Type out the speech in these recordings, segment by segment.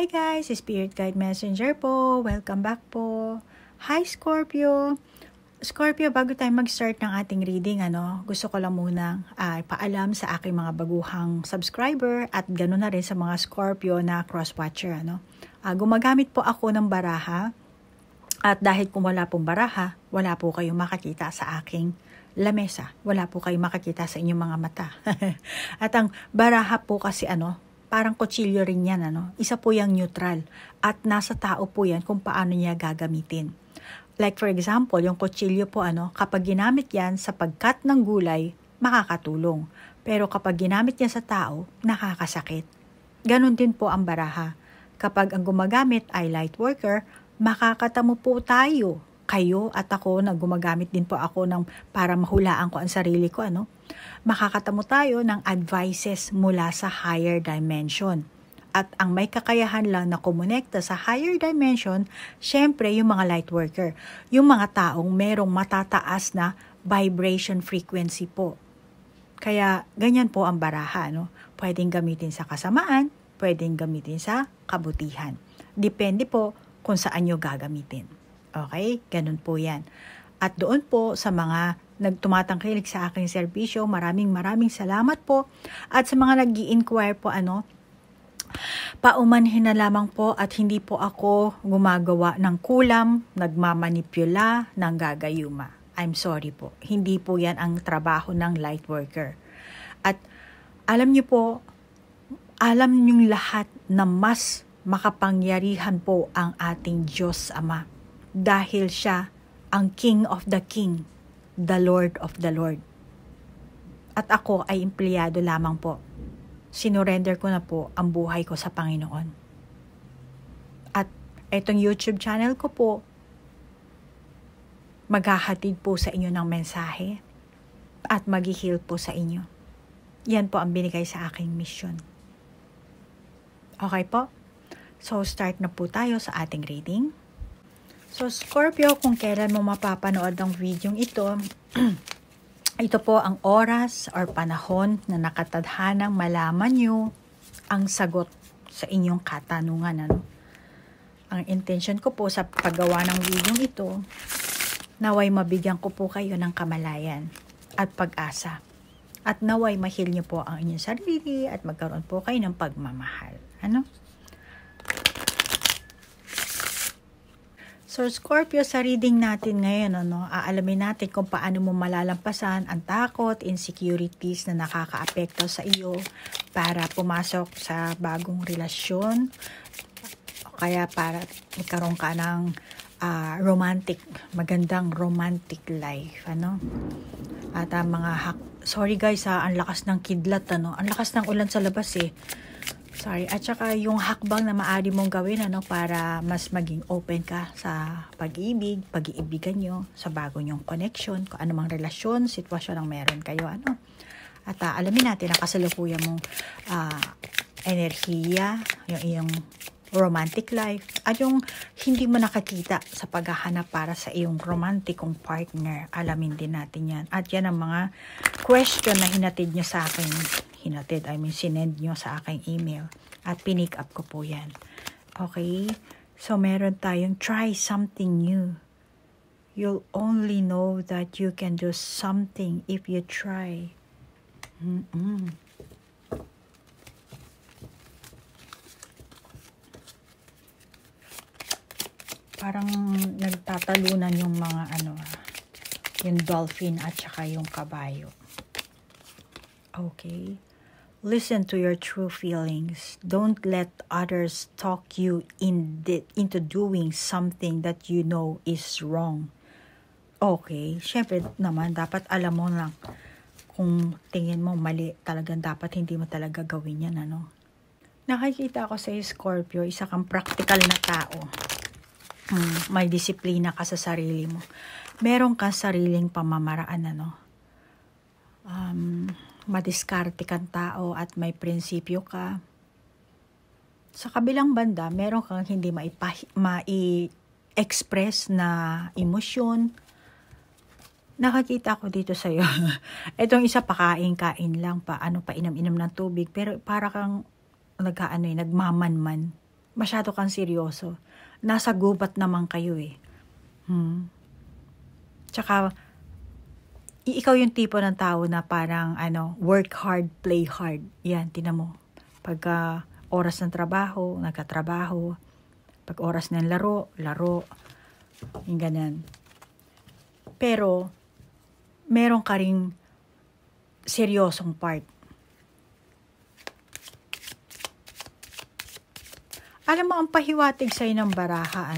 Hi guys, Spirit Guide Messenger po. Welcome back po. Hi Scorpio. Scorpio, bago tayo mag-start ng ating reading, gusto ko lang muna paalam sa aking mga baguhang subscriber at ganoon na rin sa mga Scorpio na cross-watcher. Gumagamit po ako ng baraha at dahil kung wala pong baraha, wala po kayong makakita sa aking lamesa. Wala po kayong makakita sa inyong mga mata. At ang baraha po kasi parang kutsilyo rin yan, Isa po yung neutral. At nasa tao po yan kung paano niya gagamitin. Like for example, yung kutsilyo po, kapag ginamit yan sa pagkat ng gulay, makakatulong. Pero kapag ginamit yan sa tao, nakakasakit. Ganon din po ang baraha. Kapag ang gumagamit ay light worker, makakatamo po tayo. Kayo at ako na gumagamit din po ako para mahulaan ko ang sarili ko, makakatamo tayo ng advices mula sa higher dimension. At ang may kakayahan lang na kumonekta sa higher dimension, syempre yung mga light worker, yung mga taong merong matataas na vibration frequency po. Kaya ganyan po ang baraha, Pwedeng gamitin sa kasamaan, pwedeng gamitin sa kabutihan. Depende po kung saan nyo gagamitin. Okay? Ganun po yan. At doon po sa mga nagtumatangkilik sa aking serbisyo, maraming salamat po. At sa mga nag-i-inquire po, paumanhin na lamang po at hindi po ako gumagawa ng kulam, nagmamanipula, ng gagayuma. I'm sorry po. Hindi po yan ang trabaho ng light worker. At alam niyo po, alam niyong lahat na mas makapangyarihan po ang ating Diyos Ama. Dahil siya ang King of the King, the Lord of the Lord. At ako ay empleyado lamang po. Sinurrender ko na po ang buhay ko sa Panginoon. At itong YouTube channel ko po, maghahatid po sa inyo ng mensahe at mag-heal po sa inyo. Yan po ang binigay sa aking mission. Okay po? So start na po tayo sa ating reading. So Scorpio, kung kailan mo mapapanood ang video ito, ito po ang oras or panahon na nakatadhanang malaman nyo ang sagot sa inyong katanungan. Ang intention ko po sa paggawa ng video ito, naway mabigyan ko po kayo ng kamalayan at pag-asa. At naway mahil nyo po ang inyong sarili at magkaroon po kayo ng pagmamahal. So Scorpio, sa reading natin ngayon, aalamin natin kung paano mo malalampasan ang takot, insecurities na nakakaapekto sa iyo para pumasok sa bagong relasyon. Kaya para magkaroon ka ng magandang romantic life. At mga sorry guys, ang lakas ng kidlat, ang lakas ng ulan sa labas Sorry. At saka yung hakbang na maaari mong gawin para mas maging open ka sa pag-ibig, pag-iibigan nyo, sa bago nyong connection, kung anumang relasyon, sitwasyon ang meron kayo. At alamin natin ang kasalukuyan mong enerhiya, yung iyong romantic life, at yung hindi mo nakakita sa paghahanap para sa iyong romantikong partner. Alamin din natin yan. At yan ang mga question na hinatid nyo sa akin. Sinend nyo sa aking email. At pinick up ko po yan. Okay? So, meron tayong try something new. You'll only know that you can do something if you try. Parang nagtatalunan yung mga yung dolphin at saka yung kabayo. Okay? Listen to your true feelings. Don't let others talk you into doing something that you know is wrong. Okay? Syempre naman, dapat alam mo lang kung tingin mo mali, talagang dapat hindi mo talaga gawin yan, Nakikita ko sa Scorpio, isa kang practical na tao. May disiplina ka sa sarili mo. Meron ka sariling pamamaraan, madiskarte kang tao at may prinsipyo ka. Sa kabilang banda, meron kang hindi mai-express na emosyon. Nakakita ko dito sa'yo. Itong isa pakain-kain lang pa, pa inom-inom ng tubig. Pero para kang nagmamanman. Masyado kang seryoso. Nasa gubat naman kayo eh. Tsaka, ikaw yung tipo ng tao na parang work hard, play hard. Yan, tinan mo. Pagka oras ng trabaho, nagkatrabaho. Pag oras ng laro, laro. Yung ganyan. Pero, meron ka ring seryosong part. Alam mo, ang pahiwatig sa'yo ng baraha,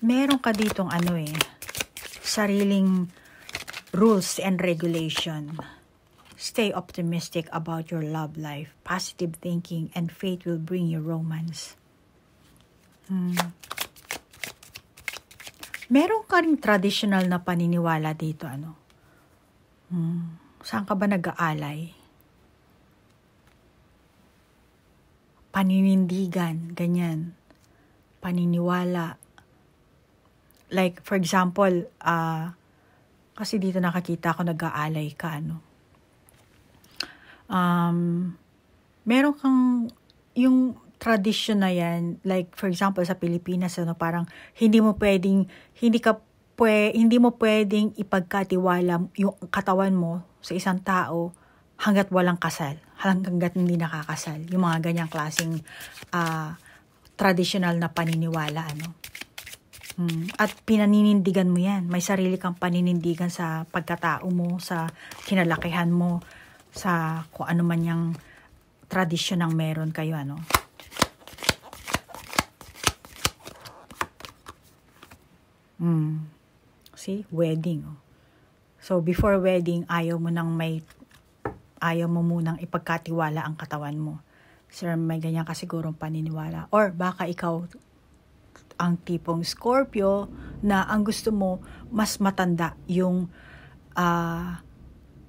meron ka ditong sariling rules and regulation. Stay optimistic about your love life. Positive thinking and faith will bring you romance. Meron ka ring traditional na paniniwala dito, Saan ka ba nag-aalay? Paninindigan, ganyan. Paniniwala. Like, for example, kasi dito nakakita ako nag-aalay ka, meron kang, yung tradition na yan, like, for example, sa Pilipinas, parang, hindi mo pwedeng ipagkatiwala yung katawan mo sa isang tao hanggat walang kasal, hanggat hindi nakakasal. Yung mga ganyang klaseng traditional na paniniwala, At pinaninindigan mo yan. May sarili kang paninindigan sa pagkatao mo, sa kinalakihan mo, sa kung ano man yung tradisyon ang meron kayo, See? Wedding. So, before wedding, ayaw mo munang ipagkatiwala ang katawan mo. Sir, may ganyan ka sigurong paniniwala. Or baka ikaw ang tipong Scorpio na ang gusto mo, mas matanda yung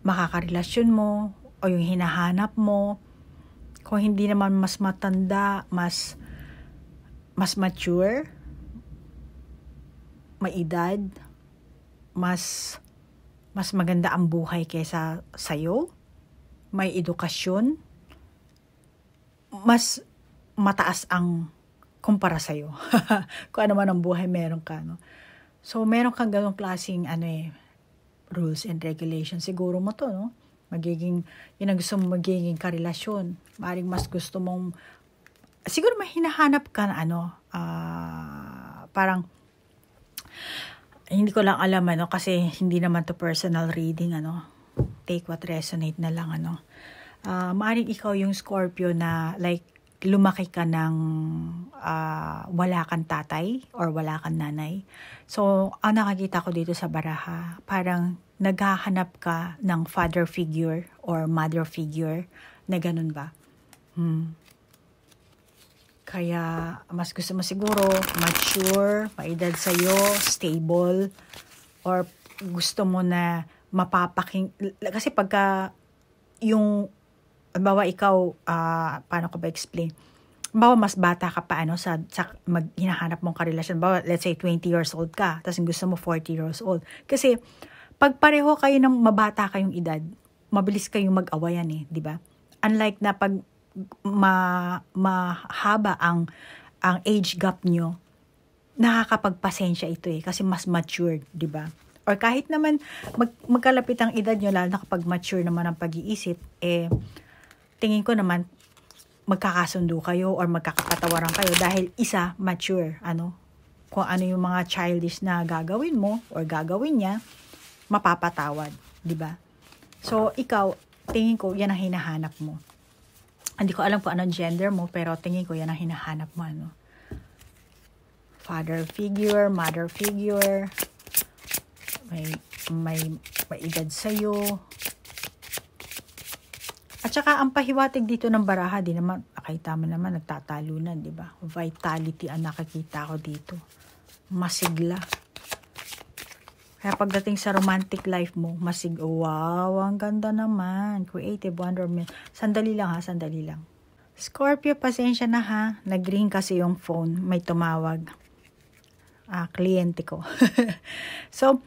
makakarelasyon mo o yung hinahanap mo. Kung hindi naman mas matanda, mas mature, may edad, mas maganda ang buhay kaysa sa'yo, may edukasyon, mas mataas ang kumpara sa'yo. Kung ano man ang buhay meron ka, So, meron kang ganong klaseng, rules and regulations. Siguro mo to, yun ang gusto mong magiging karelasyon. Maring mas gusto mong, siguro may hinahanap ka na, parang, hindi ko lang alam, kasi hindi naman to personal reading, Take what resonate na lang, Maring ikaw yung Scorpio na, like, lumaki ka ng wala kang tatay or wala kang nanay. So, ang nakakita ko dito sa baraha, parang naghahanap ka ng father figure or mother figure na ganun ba? Kaya, mas gusto mo siguro mature, maedad sa'yo, stable, or gusto mo na kasi pagka yung, bawa ikaw, paano ko ba explain? Bawa mas bata ka pa, sa hinahanap mong karelasyon. Bawa, let's say 20 years old ka, tapos gusto mo 40 years old. Kasi, pag pareho kayo ng mabata kayong edad, mabilis kayong mag-awayan di ba? Unlike na pag mahaba ang age gap nyo, nakakapagpasensya ito kasi mas matured, di ba? Or kahit naman magkalapit ang edad nyo, lalo na kapag mature naman ang pag-iisip, tingin ko naman magkakasundo kayo or magkakapatawaran kayo dahil isa mature, kung ano yung mga childish na gagawin mo or gagawin niya, mapapatawad, di ba? So, ikaw, tingin ko, yan ang hinahanap mo. Hindi ko alam kung anong gender mo, pero tingin ko yan ang hinahanap mo, Father figure, mother figure, may edad sa'yo. At saka, ang pahiwatig dito ng baraha, di naman, nakita mo naman, nagtatalunan, di ba? Vitality ang nakikita ko dito. Masigla. Kaya pagdating sa romantic life mo, wow, ang ganda naman. Creative, wonderment. Sandali lang. Scorpio, pasensya na Nag-ring kasi yung phone. May tumawag. Kliyente ko. So,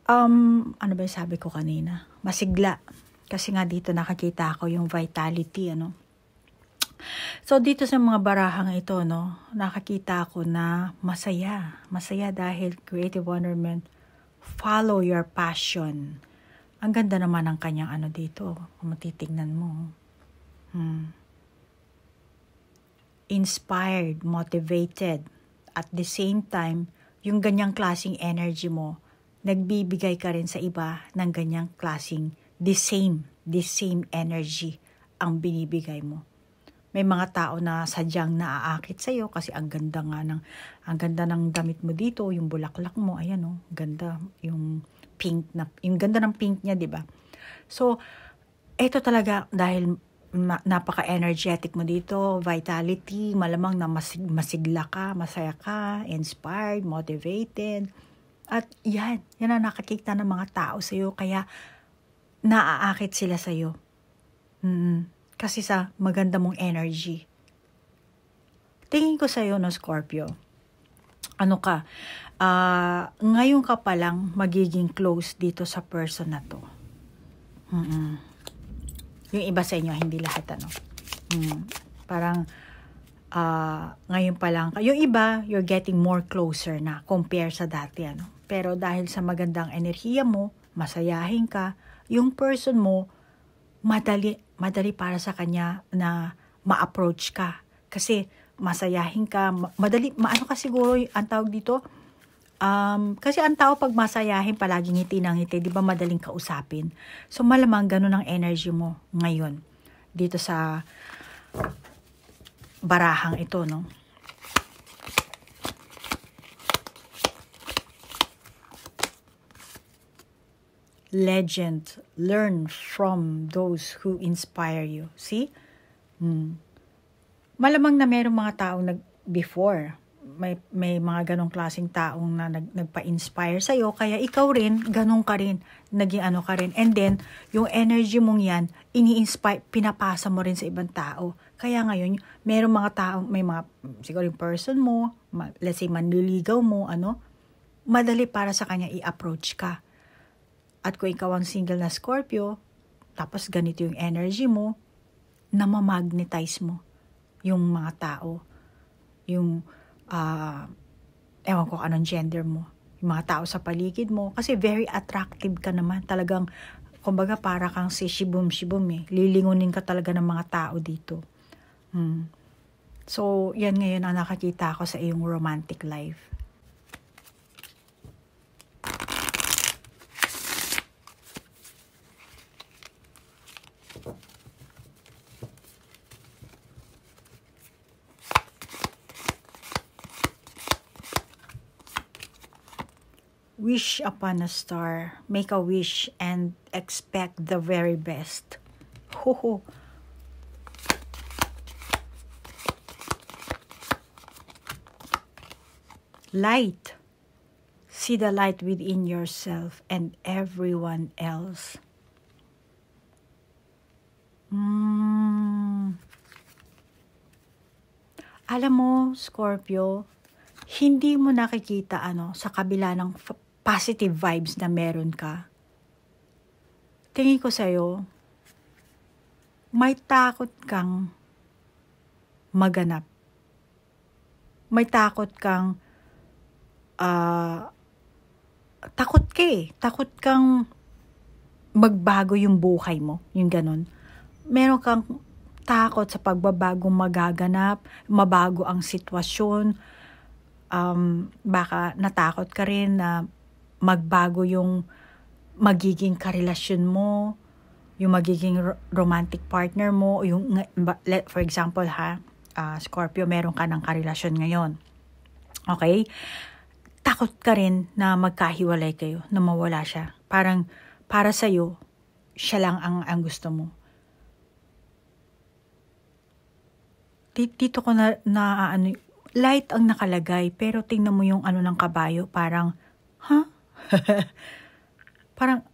ano ba yung sabi ko kanina? Masigla. Kasi nga dito nakakita ako yung vitality, So, dito sa mga barahang ito, no, nakakita ako na masaya. Masaya dahil creative wonderment, follow your passion. Ang ganda naman ng kanyang ano dito, kung matitignan mo. Inspired, motivated. At the same time, yung ganyang klaseng energy mo, nagbibigay ka rin sa iba ng ganyang klaseng the same energy ang binibigay mo. May mga tao na sadyang naaakit sa iyo kasi ang ganda ng damit mo dito, yung bulaklak mo, ayan oh, ganda yung yung ganda ng pink niya, 'di ba? So, ito talaga dahil napaka-energetic mo dito, vitality, malamang na masigla ka, masaya ka, inspired, motivated. At yan ang nakakita ng mga tao sa iyo, kaya naaakit sila sa iyo. Kasi sa maganda mong energy. Tingin ko sa iyo, no, Scorpio. Ano ka? Ngayon ka pa lang magiging close dito sa person na to. Yung iba sa inyo, hindi lahat, ano. Parang, ngayon pa lang. Yung iba, you're getting more closer na compare sa dati, ano. Pero dahil sa magandang enerhiya mo, masayahin ka, yung person mo, madali para sa kanya na ma-approach ka. Kasi masayahin ka, madali, maano ka siguro, ang tawag dito, kasi ang tao pag masayahin, palagi ngiti ng ngiti, di ba madaling kausapin? So malamang ganun ang energy mo ngayon, dito sa barahang ito, no? Legend, learn from those who inspire you. See? Malamang na mayroong mga taong before, may mga ganong klaseng taong na nagpa-inspire sa'yo, kaya ikaw rin, ganong ka rin, naging ano ka rin. And then, yung energy mong yan, ini-inspire, pinapasa mo rin sa ibang tao. Kaya ngayon, mayroong mga taong, may mga, siguro yung person mo, let's say, manliligaw mo, madali para sa kanya i-approach ka. At kung ikaw ang single na Scorpio, tapos ganito yung energy mo, na ma-magnetize mo yung mga tao. Yung, ewan ko anong gender mo. Yung mga tao sa paligid mo. Kasi very attractive ka naman. Talagang, kumbaga para kang si shibum-shibum eh. Lilingunin ka talaga ng mga tao dito. So, yan ngayon ang nakakita ko sa iyong romantic life. Wish upon a star, make a wish and expect the very best. Ho. Light. See the light within yourself and everyone else. Alam mo, Scorpio, hindi mo nakikita sa kabila ng positive vibes na meron ka. Tingin ko sa'yo, may takot kang maganap. May takot kang takot ka eh. Takot kang magbago yung buhay mo. Yung ganun. Meron kang takot sa pagbabagong magaganap, mabago ang sitwasyon. Baka natakot ka rin na magbago yung magiging karelasyon mo, yung magiging romantic partner mo, yung, for example Scorpio, meron ka ng karelasyon ngayon. Okay? Takot ka rin na magkahiwalay kayo, na mawala siya. Parang, para sa'yo, siya lang ang gusto mo. Dito ko light ang nakalagay, pero tingnan mo yung ng kabayo, parang, parang,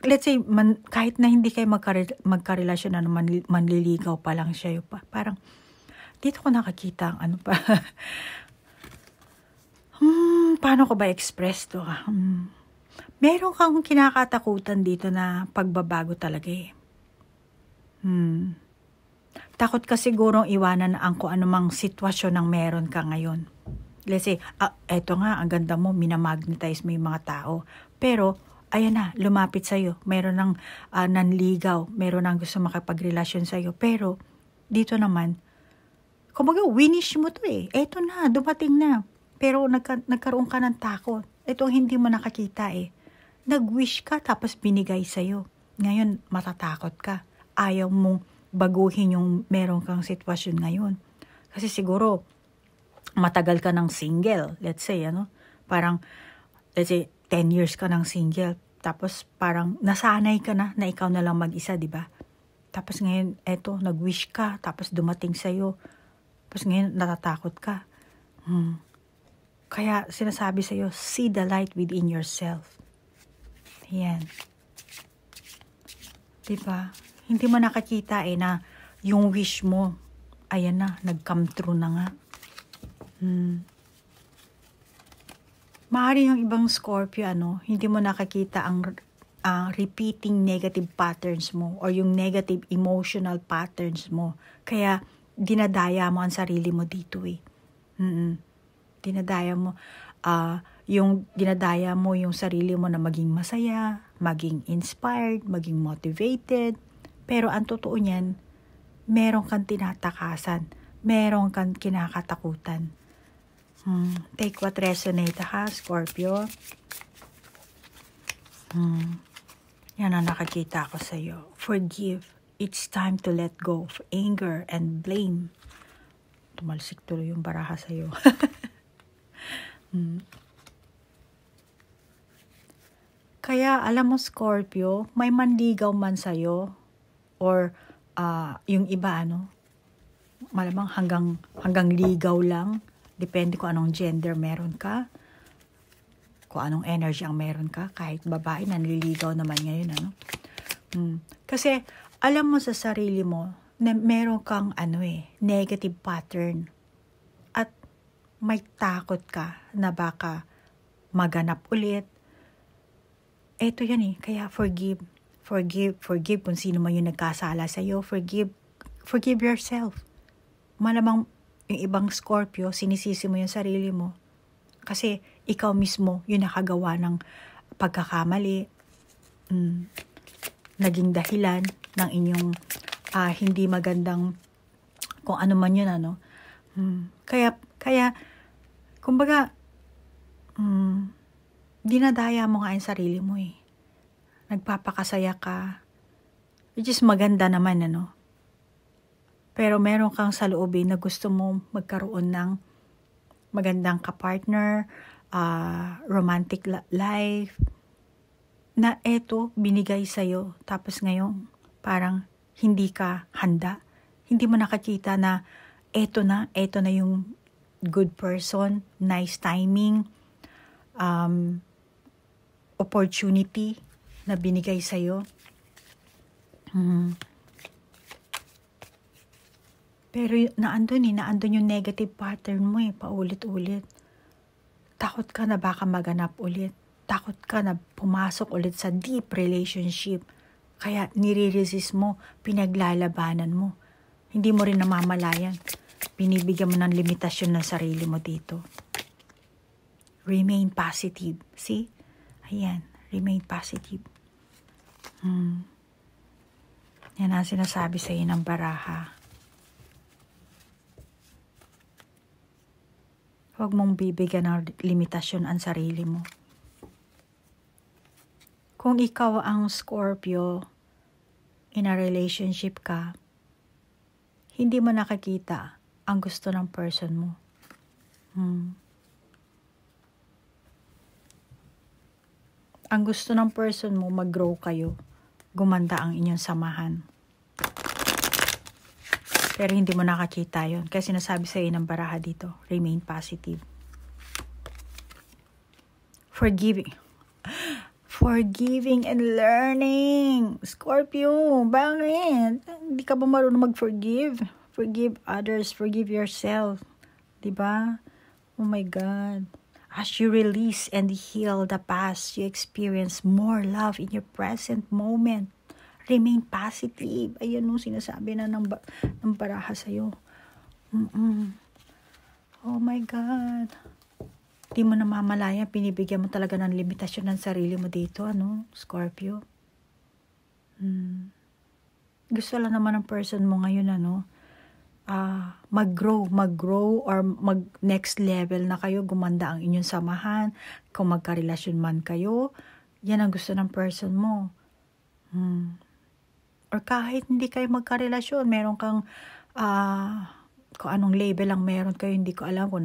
let's say, kahit na hindi kayo magkarelasyon na manliligaw pa lang siya, parang, dito ko nakakita ang paano ko ba express to? Meron kang kinakatakutan dito na pagbabago talaga eh. Takot ka sigurong iwanan ang kung anumang sitwasyon ng meron ka ngayon. Let's say, eto nga, ang ganda mo, minamagnetize mo yung mga tao. Pero, ayan na, lumapit sa'yo. Meron ng nanligaw, meron ng gusto makipagrelasyon sa'yo. Pero, dito naman, kumbaga, winish mo to eh. Eto na, dumating na. Pero, nagkaroon ka ng takot. Ito ang hindi mo nakakita eh. Nag-wish ka, tapos binigay sa'yo. Ngayon, matatakot ka. Ayaw mong baguhin yung meron kang sitwasyon ngayon. Kasi siguro, matagal ka ng single, let's say, parang, let's say, 10 years ka ng single, tapos parang nasanay ka na ikaw na lang mag-isa, di ba? Tapos ngayon, eto, nag-wish ka, tapos dumating sa'yo, tapos ngayon, natatakot ka. Kaya, sinasabi sa'yo, see the light within yourself. Yan. Di ba? Hindi mo nakakita na yung wish mo, ayan na, nag-come true na nga. Maaari yung ibang Scorpio, hindi mo nakakita ang repeating negative patterns mo or yung negative emotional patterns mo. Kaya, dinadaya mo ang sarili mo dito eh. Dinadaya mo yung sarili mo na maging masaya, maging inspired, maging motivated. Pero ang totoo niyan, meron kang tinatakasan, meron kang kinakatakutan. Take what resonate ha, Scorpio. Yan ang nakakita ko sa iyo. Forgive. It's time to let go of anger and blame. Tumalsik tuloy yung baraha sa iyo. Kaya alam mo, Scorpio, may manligaw man sa iyo or yung iba malamang hanggang ligaw lang. Depende kung anong gender meron ka. Kung anong energy ang meron ka. Kahit babae, nanliligaw naman ngayon. Kasi, alam mo sa sarili mo, na meron kang negative pattern. At may takot ka na baka maganap ulit. Eto yan eh. Kaya forgive. Forgive kung sino man yung nagkasala sa'yo. Forgive yourself. Malamang yung ibang Scorpio, sinisisi mo yung sarili mo. Kasi ikaw mismo yung nakagawa ng pagkakamali. Naging dahilan ng inyong hindi magandang kung ano man yun, Kaya, kumbaga, dinadaya mo nga yung sarili mo eh. Nagpapakasaya ka. Which is maganda naman, Pero meron kang saloobin na gusto mo magkaroon ng magandang kapartner, romantic life, na eto binigay sa'yo. Tapos ngayon, parang hindi ka handa. Hindi mo nakakita na eto na yung good person, nice timing, opportunity na binigay sa'yo. Pero naandun yung negative pattern mo paulit-ulit. Takot ka na baka maganap ulit. Takot ka na pumasok ulit sa deep relationship. Kaya nire-resist mo, pinaglalabanan mo. Hindi mo rin namamalayan. Binibigyan mo ng limitasyon ng sarili mo dito. Remain positive. See? Ayan, remain positive. Yan ang sinasabi sa iyo ng baraha. Huwag mong bibigyan ng limitasyon ang sarili mo. Kung ikaw ang Scorpio, in a relationship ka, hindi mo nakakita ang gusto ng person mo. Ang gusto ng person mo, mag-grow kayo. Gumanda ang inyong samahan. Pero hindi mo nakakita yun. Kaya sinasabi sa iyo ng baraha dito, remain positive. Forgiving and learning. Scorpio, bakit? Hindi ka ba marunong mag-forgive? Forgive others, forgive yourself. Diba? Oh my God. As you release and heal the past, you experience more love in your present moment. Remain positive. Ayan o, sinasabi na ng baraha sa'yo. Oh my God. Di mo namamalaya, pinibigyan mo talaga ng limitasyon ng sarili mo dito, Scorpio. Gusto lang naman ng person mo ngayon, mag-grow or mag-next level na kayo, gumanda ang inyong samahan, kung magkarelasyon man kayo, yan ang gusto ng person mo. Or kahit hindi kayo magkarelasyon, meron kang, kung anong label ang meron kayo, hindi ko alam kung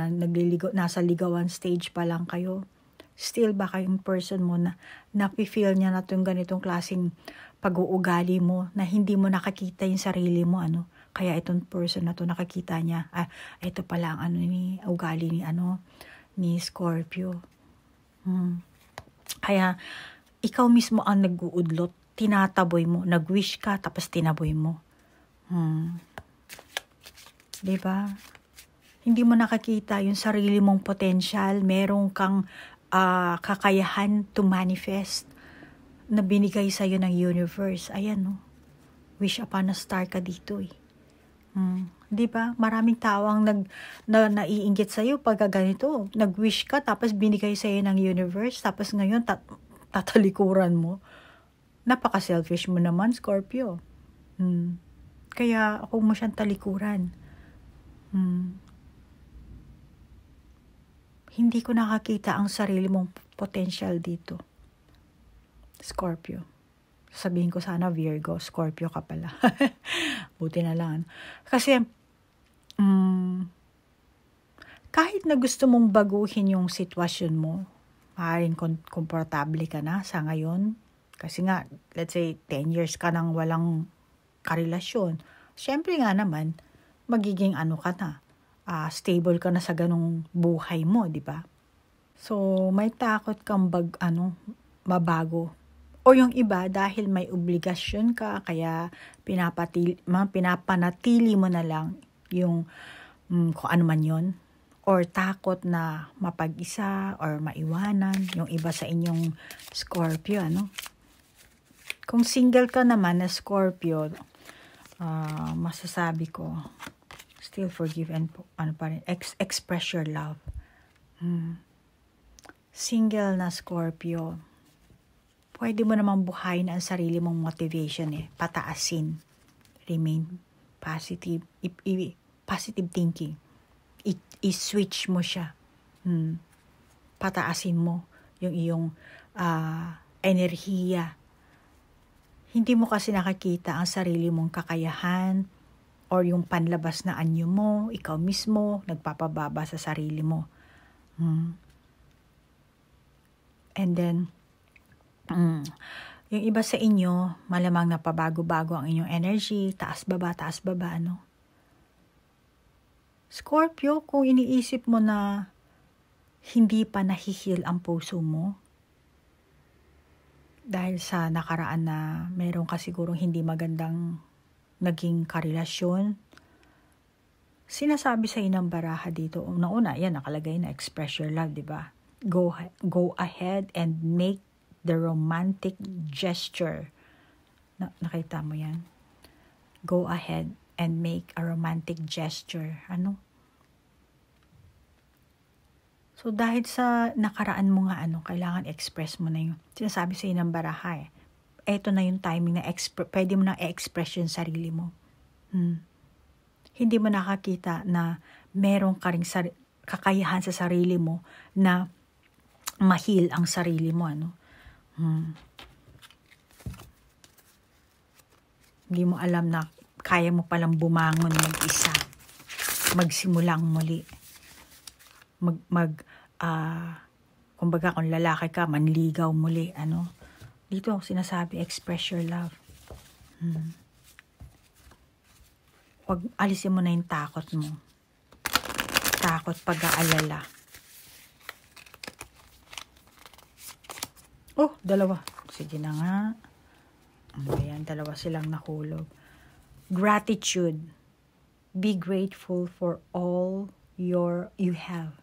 nasa ligawan stage pa lang kayo. Still baka yung person mo na napi-feel niya na itong ganitong klaseng pag-uugali mo, na hindi mo nakakita yung sarili mo, Kaya itong person na to nakakita niya, ito pala ang ugali ni Scorpio. Kaya ikaw mismo ang nag-uudlot, tinataboy mo, nag-wish ka tapos tinaboy mo. Diba? Hindi mo nakakita yung sarili mong potential, meron kang kakayahan to manifest na binigay sa'yo ng universe. Ayan, wish upon a star ka dito eh. Diba? Maraming tao ang naiinggit sa'yo pag ganito. Nag-wish ka, tapos binigay sa'yo ng universe, tapos ngayon tatalikuran mo. Napaka-selfish mo naman, Scorpio. Kaya huwag mo siyang talikuran. Hindi ko nakakita ang sarili mong potential dito, Scorpio. Sabihin ko sana Virgo, Scorpio ka pala. Buti na lang. Kasi, kahit na gusto mong baguhin yung sitwasyon mo, maaaring komportable ka na sa ngayon. Kasi nga, let's say, 10 years ka nang walang karelasyon. Siyempre nga naman, magiging ka na. Stable ka na sa ganong buhay mo, di ba? So, may takot kang mabago. O yung iba, dahil may obligasyon ka, kaya pinapanatili mo na lang yung kung ano man yun. Or takot na mapag-isa or maiwanan yung iba sa inyong Scorpio, Kung single ka naman na Scorpio, masasabi ko, still forgive and express your love. Single na Scorpio, pwede mo namang buhayin ang sarili mong motivation pataasin. Remain positive. Positive thinking. I-switch mo siya. Pataasin mo yung iyong enerhiya. Hindi mo kasi nakakita ang sarili mong kakayahan or yung panlabas na anyo mo, ikaw mismo, nagpapababa sa sarili mo. And then, yung iba sa inyo, malamang napabago-bago ang inyong energy, taas-baba, Scorpio, kung iniisip mo na hindi pa nahihil ang puso mo, dahil sa nakaraan na meron ka sigurong hindi magandang naging karelasyon, sinasabi sa ng baraha dito, una-una, yan, nakalagay na express your love, diba? Go ahead and make the romantic gesture. Nakita mo yan? Go ahead and make a romantic gesture. So, dahil sa nakaraan mo nga, kailangan express mo na yung sinasabi sa ng baraha Eto na yung timing na pwede mo nang i-express yung sarili mo. Hindi mo nakakita na meron ka ring kakayahan sa sarili mo na ma-heal ang sarili mo, Hindi mo alam na kaya mo palang bumangon mag-isa. Magsimulang muli. Kumbaga kung lalaki ka, manligaw muli, Dito sinasabi, express your love. Huwag alisin mo na yung takot mo. Takot, pag-aalala. Oh, dalawa. Sige na nga. Ayan, dalawa silang nahulog. Gratitude. Be grateful for all you have.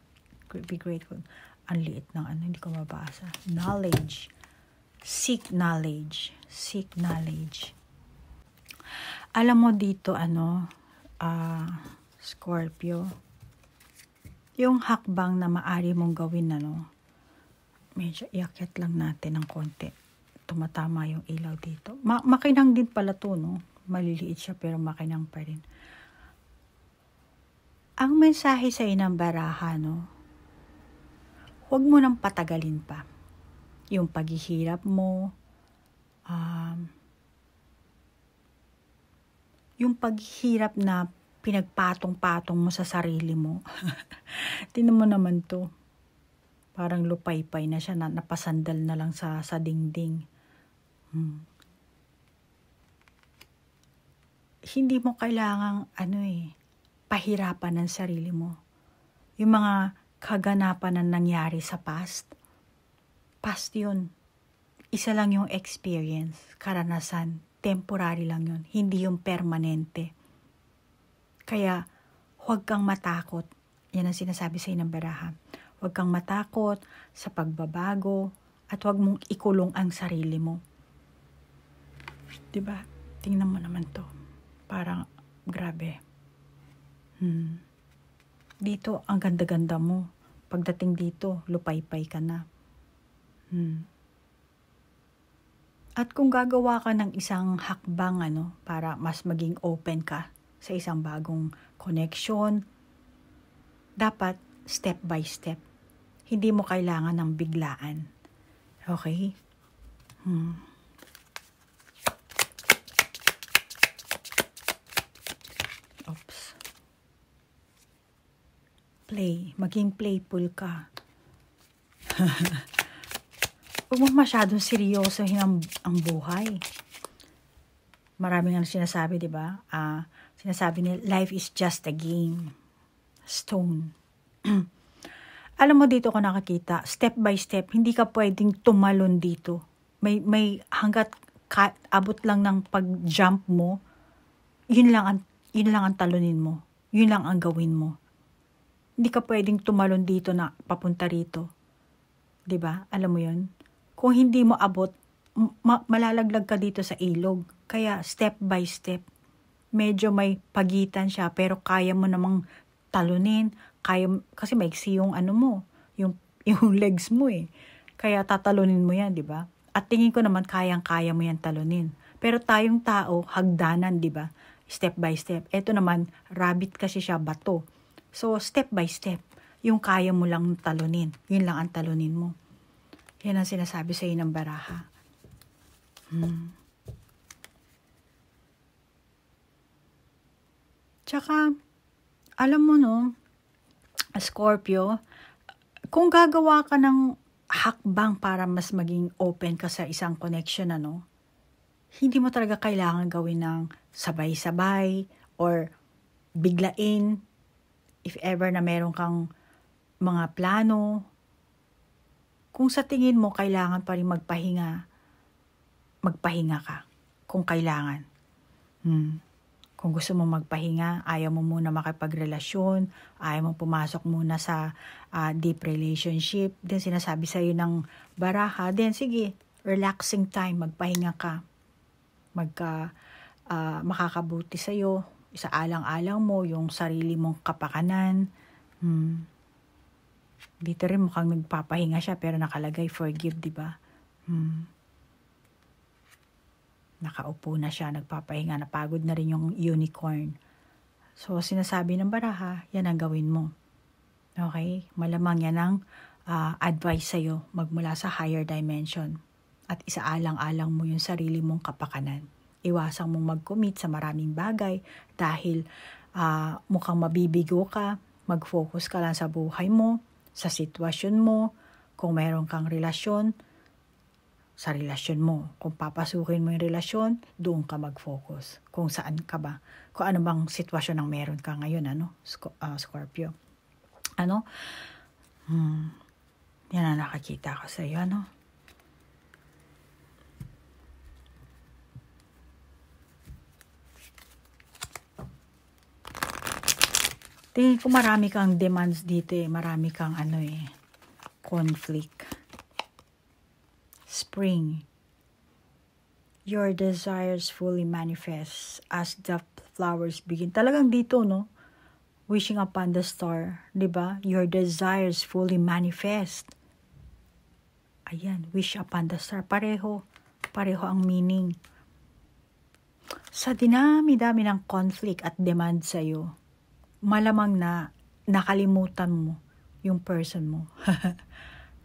Be grateful. Ang liit ng hindi ko mabasa. Knowledge. Seek knowledge. Seek knowledge. Alam mo dito, Scorpio, yung hakbang na maari mong gawin, medyo iakyat lang natin ng konti. Tumatama yung ilaw dito. Makinang din pala to, no? Maliliit siya pero makinang pa rin. Ang mensahe sa ng baraha, huwag mo nang patagalin pa. Yung paghihirap mo, yung paghihirap na pinagpatong-patong mo sa sarili mo. Tingnan mo naman to. Parang lupay-pay na siya, napasandal na lang sa dingding. Hindi mo kailangang pahirapan ng sarili mo. Yung mga kaganapan na nangyari sa past yun. Isa lang yung experience, karanasan, temporary lang yun. Hindi yung permanente. Kaya, huwag kang matakot. Yan ang sinasabi sa ng baraha. Huwag kang matakot sa pagbabago at huwag mong ikulong ang sarili mo. Diba? Tingnan mo naman to. Parang, grabe. Dito, ang ganda-ganda mo. Pagdating dito, lupay-pay ka na. At kung gagawa ka ng isang hakbang, para mas maging open ka sa isang bagong connection, dapat step by step. Hindi mo kailangan ng biglaan. Okay? Oops. Maging playful ka. Huwag mo masyadong seryosohin ang buhay. Maraming ang sinasabi, di ba? Sinasabi nila, life is just a game. Stone. Alam mo, dito ko nakakita, step by step, hindi ka pwedeng tumalon dito. May hanggat abot lang ng pag-jump mo, yun lang ang talunin mo. Yun lang ang gawin mo. Hindi ka pwedeng tumalon dito na papunta rito. 'Di ba? Alam mo 'yun? Kung hindi mo abot, malalaglag ka dito sa ilog. Kaya step by step. Medyo may pagitan siya pero kaya mo namang talunin, kasi maiksi yung yung legs mo eh. Kaya tatalunin mo 'yan, 'di ba? At tingin ko naman kayang-kaya mo 'yan talunin. Pero tayong tao, hagdanan, 'di ba? Step by step. Ito naman, rabbit kasi siya, bato. So, step by step, yung kaya mo lang talunin. Yun lang ang talunin mo. Yan ang sinasabi sa ng baraha. Tsaka, alam mo Scorpio, kung gagawa ka ng hakbang para mas maging open ka sa isang connection, hindi mo talaga kailangan gawin ng sabay-sabay or biglain. If ever na meron kang mga plano, kung sa tingin mo kailangan pa rin magpahinga ka. Kung kailangan. Kung gusto mo magpahinga, ayaw mo muna makipagrelasyon, ayaw mo pumasok muna sa deep relationship, then sinasabi sa'yo ng baraha, then sige, relaxing time, magpahinga ka. Makakabuti sa'yo, isaalang-alang mo yung sarili mong kapakanan. Dito rin mukhang nagpapahinga siya pero nakalagay forgive, di ba? Nakaupo na siya, nagpapahinga, napagod na rin yung unicorn. So, sinasabi ng baraha, yan ang gawin mo. Okay? Malamang yan ang advice sa'yo magmula sa higher dimension. At isaalang-alang mo yung sarili mong kapakanan. Iwasang mong mag-commit sa maraming bagay dahil mukhang mabibigo ka, mag-focus ka lang sa buhay mo, sa sitwasyon mo, kung meron kang relasyon, sa relasyon mo. Kung papasukin mo yung relasyon, doon ka mag-focus. Kung saan ka ba, kung ano bang sitwasyon ang meron ka ngayon, Scorpio. Yan ang nakakita ko sa iyo, Tingin ko marami kang demands dito marami kang conflict. Spring. Your desires fully manifest as the flowers begin. Talagang dito, no? Wishing upon the star, di ba? Your desires fully manifest. Ayan, wish upon the star. Pareho ang meaning. Sa dinami-dami ng conflict at demand sa'yo, malamang na nakalimutan mo yung person mo.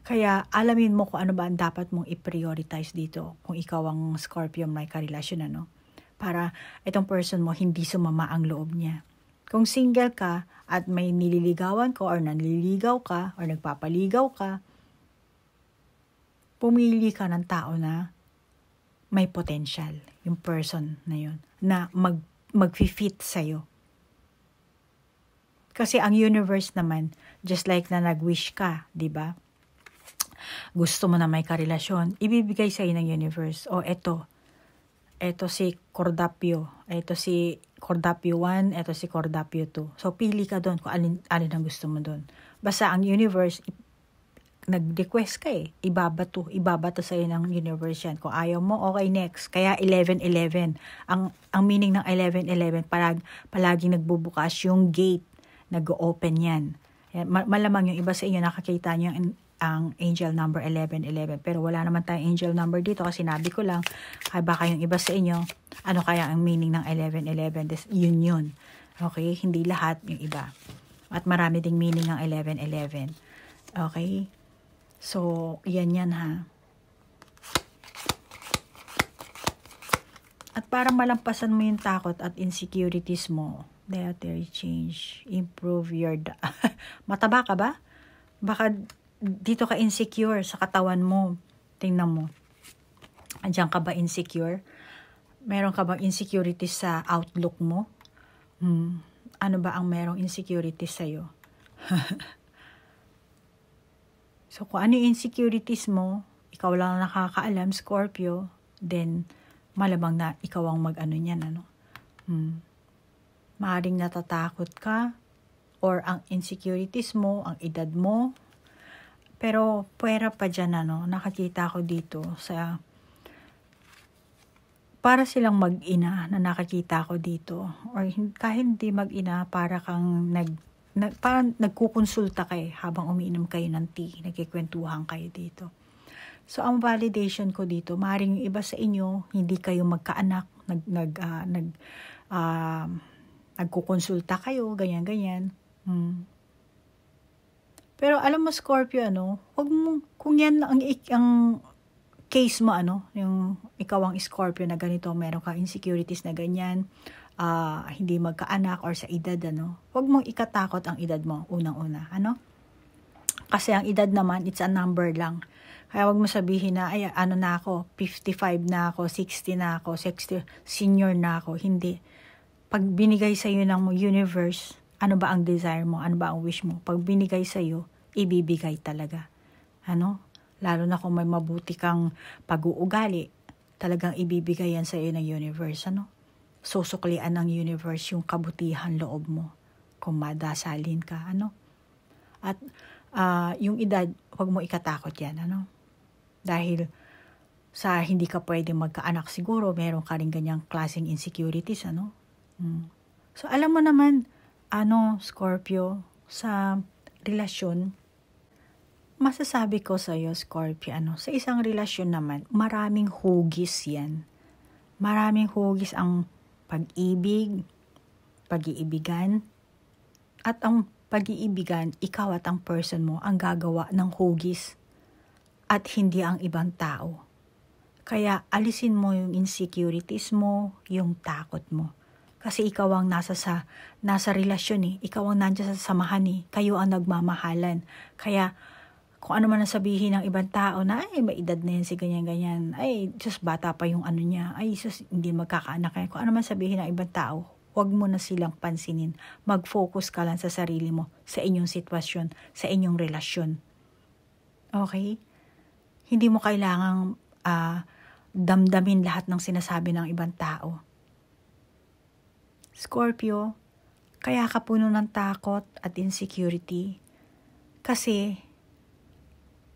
Kaya alamin mo kung ano ba ang dapat mong i-prioritize dito kung ikaw ang Scorpio may karelasyon, ano? Para itong person mo hindi sumama ang loob niya. Kung single ka at may nililigawan ka or nanliligaw ka or nagpapaligaw ka, pumili ka ng tao na may potential, yung person na yun, na mag-fit sa'yo. Kasi ang universe naman, just like na nag-wish ka, di ba? Gusto mo na may karelasyon, ibibigay sa'yo ng universe. O eto si Cordapio, eto si Cordapio 1, eto si Cordapio 2. So pili ka doon kung alin ang gusto mo doon. Basta ang universe, nag-request ka ibabato sa'yo ng universe yan. Kung ayaw mo, okay, next. Kaya 11-11. Ang meaning ng 11-11, palaging nagbubukas yung gate, nag-open yan. Malamang yung iba sa inyo nakakita nyo ang angel number 11-11. Pero wala naman tayong angel number dito kasi sinabi ko lang, ay baka yung iba sa inyo, ano kaya ang meaning ng 11-11? Yun. Okay? Hindi lahat yung iba. At marami ding meaning ng 11-11. Okay? So, yan ha. At para malampasan mo yung takot at insecurities mo, dietary change, improve your mataba ka ba? Baka dito ka insecure sa katawan mo. Tingnan mo. Andiyan ka ba insecure? Meron ka bang insecurities sa outlook mo? Ano ba ang merong insecurities sa'yo? So, kung ano yung insecurities mo, ikaw lang nakakaalam, Scorpio, then malamang na ikaw ang mag-ano niyan, ano? Maaring natatakot ka, or ang insecurities mo, ang edad mo. Pero, puwera pa dyan, ano, nakakita ko dito sa, para silang mag-ina na nakakita ko dito. Or kahit hindi mag-ina, para kang parang nagkukonsulta kayo habang umiinom kayo ng tea, nagkikwentuhan kayo dito. So, ang validation ko dito, maaaring yung iba sa inyo, hindi kayo magkaanak, nagkukonsulta kayo, ganyan-ganyan. Pero alam mo, Scorpio, ano, wag mo, kung yan ang case mo, ano, yung ikaw ang Scorpio na ganito, meron kang insecurities na ganyan, hindi magkaanak or sa edad, ano, wag mong ikatakot ang edad mo, unang-una, ano? Kasi ang edad naman, it's a number lang. Kaya wag mo sabihin na, ay, ano na ako, 55 na ako, 60 na ako, 60, senior na ako. Hindi. Pag binigay sa'yo ng universe, ano ba ang desire mo? Ano ba ang wish mo? Pag binigay sa'yo, ibibigay talaga. Ano? Lalo na kung may mabuti kang pag-uugali, talagang ibibigay yan sa'yo ng universe. Ano? Susuklian ng universe yung kabutihan loob mo. Kung madasalin ka. Ano? At yung edad, huwag mo ikatakot yan. Ano? Dahil sa hindi ka pwedeng magkaanak siguro, meron ka rin ganyang klaseng insecurities. Ano? So, alam mo naman, ano, Scorpio, sa relasyon, masasabi ko sa iyo, Scorpio, ano, sa isang relasyon naman, maraming hugis yan. Maraming hugis ang pag-ibig, pag-iibigan, at ang pag-iibigan, ikaw at ang person mo ang gagawa ng hugis at hindi ang ibang tao. Kaya alisin mo yung insecurities mo, yung takot mo. Kasi ikaw ang nasa relasyon eh. Ikaw ang nandiyan sa samahan eh. Kayo ang nagmamahalan. Kaya kung ano man ang sabihin ng ibang tao na, ay, may edad na yan si ganyan-ganyan. Ay, just bata pa yung ano niya. Ay, just hindi magkakaanak yan. Kung ano man sabihin ng ibang tao, huwag mo na silang pansinin. Mag-focus ka lang sa sarili mo, sa inyong sitwasyon, sa inyong relasyon. Okay? Hindi mo kailangang damdamin lahat ng sinasabi ng ibang tao. Scorpio, kaya ka puno ng takot at insecurity kasi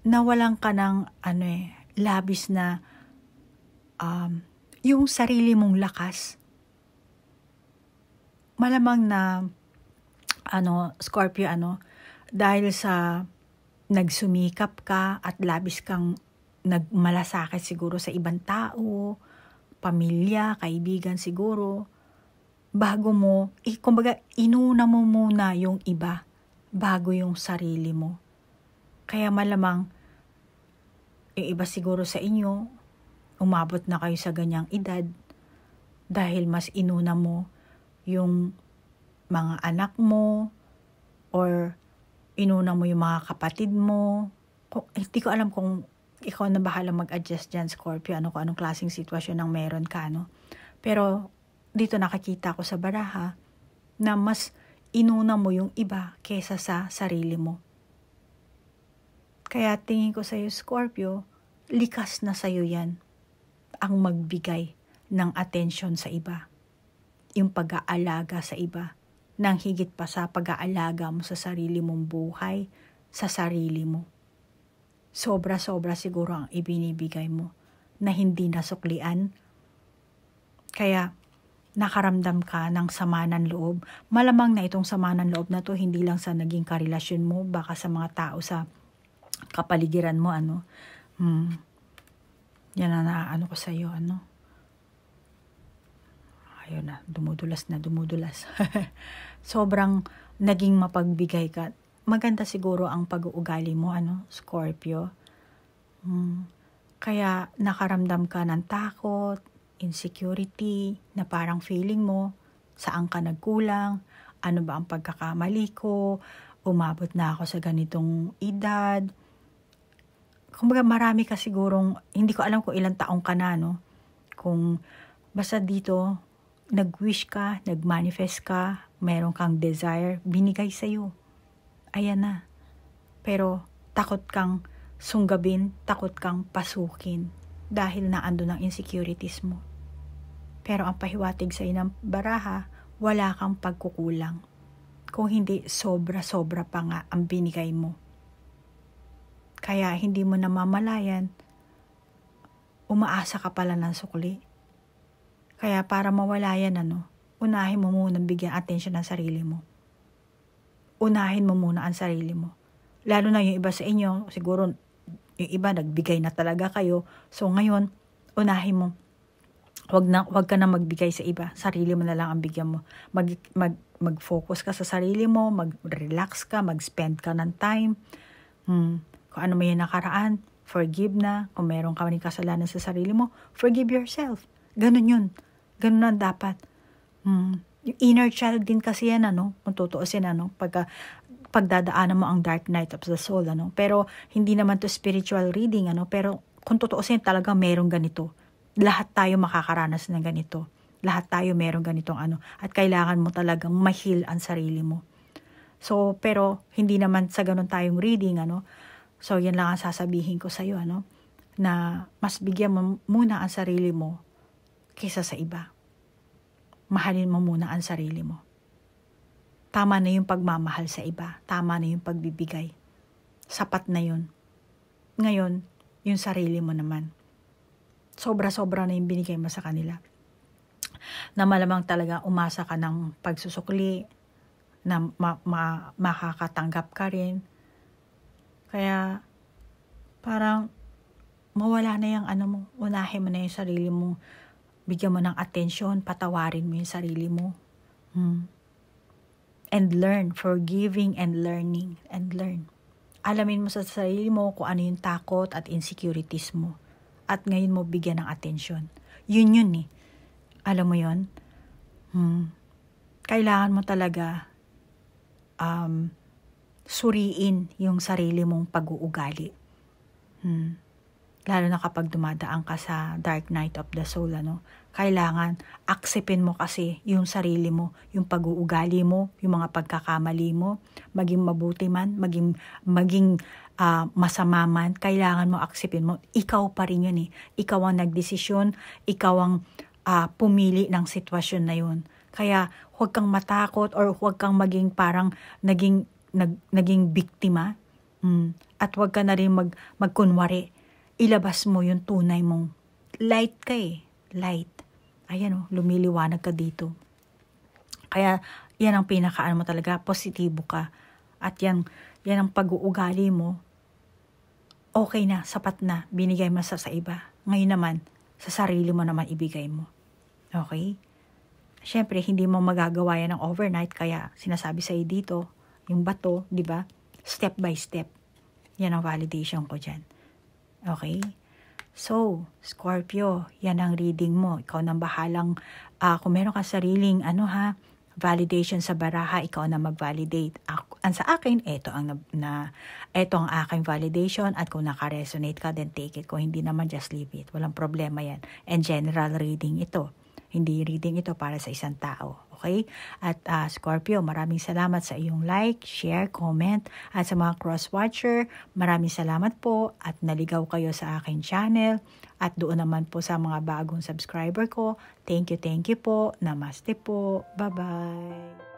nawalan ka ng labis na yung sarili mong lakas. Malamang na, Scorpio, dahil sa nagsumikap ka at labis kang nagmalasakit siguro sa ibang tao, pamilya, kaibigan siguro, bago mo, kumbaga, inuna mo muna yung iba bago yung sarili mo. Kaya malamang, yung iba siguro sa inyo, umabot na kayo sa ganyang edad dahil mas inuna mo yung mga anak mo or inuna mo yung mga kapatid mo. Hindi ko alam kung ikaw na bahala mag-adjust dyan, Scorpio, kung anong klaseng sitwasyon ang meron ka, Pero dito nakakita ko sa baraha na mas inuna mo yung iba kesa sa sarili mo. Kaya tingin ko sa'yo, Scorpio, likas na sa'yo yan ang magbigay ng atensyon sa iba. Yung pag-aalaga sa iba, nang higit pa sa pag-aalaga mo sa sarili mong buhay, sa sarili mo. Sobra-sobra siguro ang ibinibigay mo na hindi nasuklian. Kaya nakaramdam ka ng sama ng loob. Malamang na itong sama ng loob na to hindi lang sa naging karelasyon mo, baka sa mga tao sa kapaligiran mo, Yan na ko sa iyo, Ayun na, dumudulas. Sobrang naging mapagbigay ka. Maganda siguro ang pag-uugali mo, Scorpio. Kaya nakaramdam ka ng takot, insecurity, na parang feeling mo, saan ka nagkulang, ano ba ang pagkakamali ko, umabot na ako sa ganitong edad. Kumbaga marami ka sigurong, hindi ko alam kung ilang taong ka na, Kung basta dito, nag-wish ka, nag-manifest ka, meron kang desire, binigay sa'yo. Ayan na. Pero takot kang sunggabin, takot kang pasukin dahil naando ng insecurities mo. Pero ang pahiwatig sa'yo ng baraha, wala kang pagkukulang. Kung hindi, sobra-sobra pa nga ang binigay mo. Kaya hindi mo namamalayan, umaasa ka pala ng sukli. Kaya para mawala yan, unahin mo muna bigyan atensyon ng sarili mo. Unahin mo muna ang sarili mo. Lalo na yung iba sa inyo, siguro yung iba nagbigay na talaga kayo. So ngayon, unahin mo. Wag ka na magbigay sa iba. Sarili mo na lang ang bigyan mo. Mag-focus ka sa sarili mo, mag-relax ka, mag-spend ka ng time. Kung ano may nakaraan, forgive na. Kung meron ka rin kasalanan sa sarili mo, forgive yourself. Ganun yun. Ganun na dapat. Yung inner child din kasi yan, kung tutuusin, pagdadaanan mo ang dark night of the soul, Pero, hindi naman to spiritual reading, Pero, kung tutuusin, talaga merong ganito. Lahat tayo makakaranas ng ganito. Lahat tayo merong ganitong At kailangan mo talagang ma-heal ang sarili mo. So, pero, hindi naman sa ganun tayong reading, So, yan lang ang sasabihin ko sa'yo, na mas bigyan mo muna ang sarili mo kaysa sa iba. Mahalin mo muna ang sarili mo. Tama na yung pagmamahal sa iba. Tama na yung pagbibigay. Sapat na yun. Ngayon, yung sarili mo naman. Sobra-sobra na yung binigay mo sa kanila. Na malamang talaga umasa ka ng pagsusukli, na makakatanggap ka rin. Kaya, parang, mawala na yung mo, unahin mo na yung sarili mo, bigyan mo ng atensyon, patawarin mo yung sarili mo. And learn, forgiving and learning, and learn. Alamin mo sa sarili mo kung ano yung takot at insecurities mo. At ngayon mo bigyan ng atensyon. Yun eh. Alam mo yun? Kailangan mo talaga suriin yung sarili mong pag-uugali. Lalo na kapag dumadaan ka sa dark night of the soul, kailangan aksepin mo kasi yung sarili mo, yung pag-uugali mo, yung mga pagkakamali mo, maging mabuti man, maging masama man, kailangan mo aksepin mo. Ikaw pa rin yun eh. Ikaw ang nagdesisyon, ikaw ang pumili ng sitwasyon na yun. Kaya huwag kang matakot or huwag kang maging parang naging biktima. At huwag ka na rin magkunwari. Ilabas mo yung tunay mong light ka eh. light. Ayan o, lumiliwanag ka dito. Kaya yan ang pinakaano mo talaga, positibo ka. At yan ang pag-uugali mo, okay na, sapat na, binigay mo sa iba. Ngayon naman, sa sarili mo naman ibigay mo. Okay? Siyempre, hindi mo magagawa yan ng overnight, kaya sinasabi sa'yo dito, yung bato, di ba? Step by step. Yan ang validation ko dyan. Okay? So, Scorpio, yan ang reading mo. Ikaw nang bahalang, kung meron ka sariling, validation sa baraha, ikaw na mag-validate. Sa akin, ito ang aking validation, at kung naka-resonate ka, then take it. Kung hindi naman, just leave it. Walang problema yan. And general reading ito. Hindi reading ito para sa isang tao. Okay? At Scorpio, maraming salamat sa iyong like, share, comment. At sa mga cross-watcher, maraming salamat po at naligaw kayo sa aking channel. At doon naman po sa mga bagong subscriber ko, thank you po. Namaste po. Bye-bye.